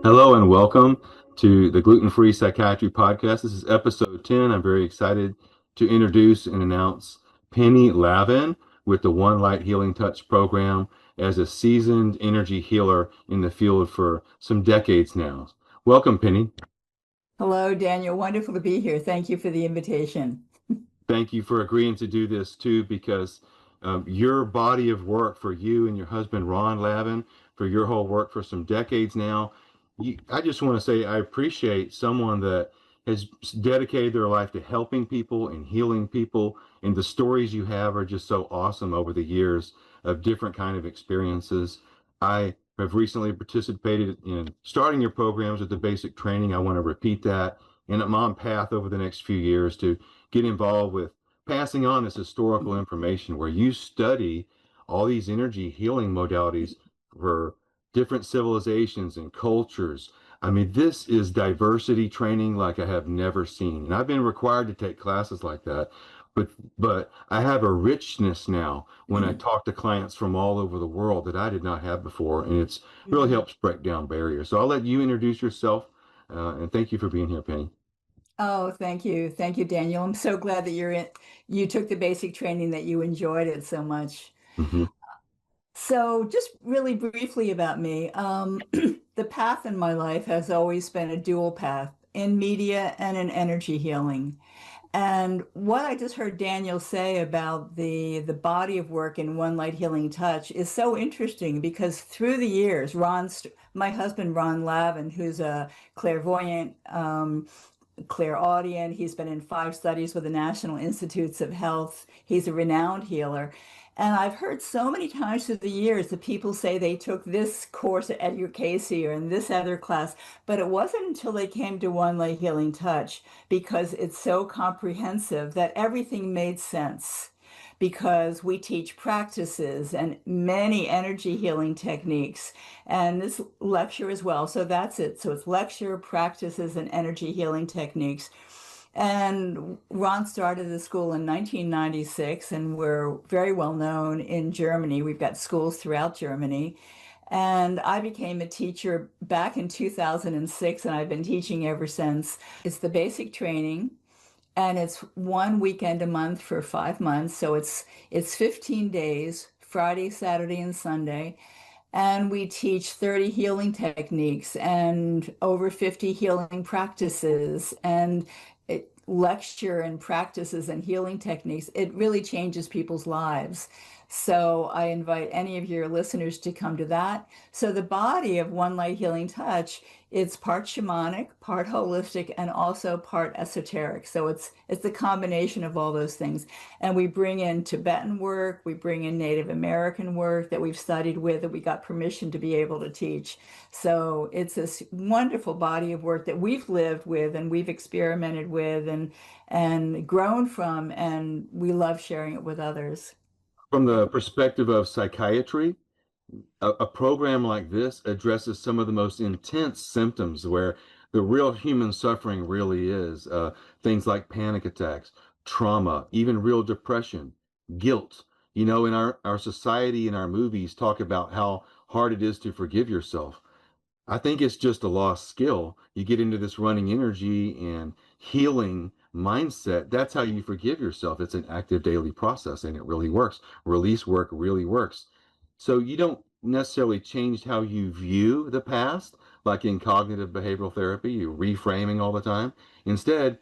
Hello and welcome to the Gluten-Free Psychiatry Podcast. This is episode 10. I'm very excited to introduce and announce Penny Lavin with the One Light Healing Touch program as a seasoned energy healer in the field for some decades now. Welcome, Penny. Hello, Daniel. Wonderful to be here. Thank you for the invitation. Thank you for agreeing to do this too, because your body of work for you and your husband, Ron Lavin, for your whole work for some decades now. I just want to say I appreciate someone that has dedicated their life to helping people and healing people. And the stories you have are just so awesome over the years of different kind of experiences. I have recently participated in starting your programs with the basic training. I want to repeat that. And I'm on path over the next few years to get involved with passing on this historical information where you study all these energy healing modalities for different civilizations and cultures. I mean, this is diversity training like I have never seen. And I've been required to take classes like that. But I have a richness now when I talk to clients from all over the world that I did not have before. And it's really helps break down barriers. So I'll let you introduce yourself. And thank you for being here, Penny. Oh, thank you. Thank you, Daniel. I'm so glad that you took the basic training, that you enjoyed it so much. Hmm. So just really briefly about me, the path in my life has always been a dual path in media and in energy healing. And what I just heard Daniel say about the body of work in One Light Healing Touch is so interesting because through the years, my husband Ron Lavin, who's a clairvoyant, clairaudient, he's been in 5 studies with the National Institutes of Health. He's a renowned healer. And I've heard so many times through the years that people say they took this course at Edgar Casey or in this other class, but it wasn't until they came to One Light Healing Touch, because it's so comprehensive, that everything made sense. Because we teach practices and many energy healing techniques, and this lecture as well. So that's it. So it's lecture, practices, and energy healing techniques. And Ron started the school in 1996, and we're very well known in Germany. We've got schools throughout Germany. And I became a teacher back in 2006, and I've been teaching ever since. It's the basic training, and it's one weekend a month for 5 months. So it's 15 days, Friday, Saturday, and Sunday. And we teach 30 healing techniques and over 50 healing practices and lecture and practices and healing techniques. It really changes people's lives. So I invite any of your listeners to come to that. So the body of One Light Healing Touch, it's part shamanic, part holistic, and also part esoteric. So it's a combination of all those things. And we bring in Tibetan work, we bring in Native American work that we've studied with, that we got permission to be able to teach. So it's this wonderful body of work that we've lived with and we've experimented with and grown from, and we love sharing it with others. From the perspective of psychiatry, a program like this addresses some of the most intense symptoms where the real human suffering really is. Things like panic attacks, trauma, even real depression, guilt. You know, in our society and our movies talk about how hard it is to forgive yourself. I think it's just a lost skill. You get into this running energy and healing mindset. That's how you forgive yourself. It's an active daily process and it really works. Release work really works. So you don't necessarily change how you view the past, like in cognitive behavioral therapy, you're reframing all the time. Instead,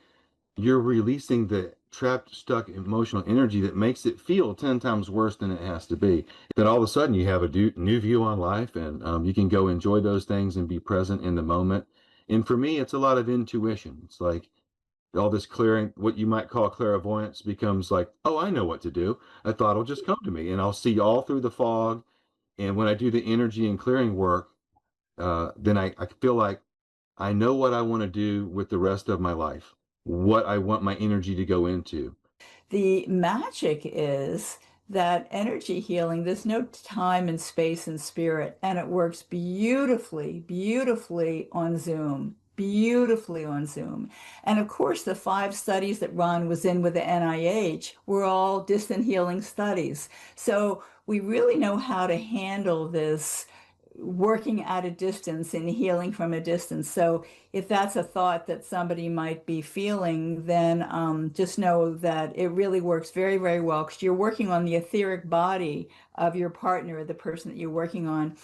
you're releasing the trapped, stuck emotional energy that makes it feel 10 times worse than it has to be. Then all of a sudden, you have a new view on life, and you can go enjoy those things and be present in the moment. And for me, it's a lot of intuition. It's like all this clearing, what you might call clairvoyance, becomes like, oh, I know what to do. A thought will just come to me, and I'll see all through the fog. And when I do the energy and clearing work, then I feel like I know what I want to do with the rest of my life, what I want my energy to go into. The magic is that energy healing, there's no time and space and spirit, and it works beautifully, beautifully on Zoom. Beautifully on Zoom. And of course, the 5 studies that Ron was in with the NIH were all distant healing studies. So we really know how to handle this working at a distance and healing from a distance. So if that's a thought that somebody might be feeling, then just know that it really works very, very well because you're working on the etheric body of your partner, the person that you're working on.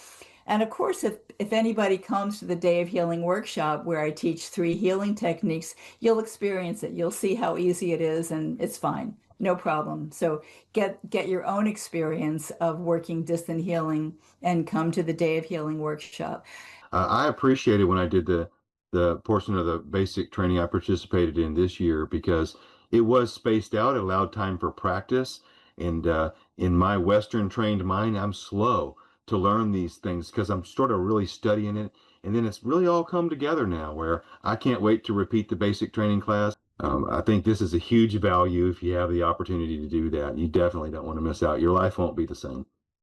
And of course, if anybody comes to the Day of Healing workshop where I teach 3 healing techniques, you'll experience it. You'll see how easy it is, and it's fine, no problem. So get your own experience of working distant healing and come to the Day of Healing workshop. I appreciated when I did the portion of the basic training I participated in this year because it was spaced out. It allowed time for practice. And in my Western trained mind, I'm slow to learn these things because I'm sort of really studying it. And then it's really all come together now where I can't wait to repeat the basic training class. I think this is a huge value if you have the opportunity to do that. You definitely don't want to miss out. Your life won't be the same.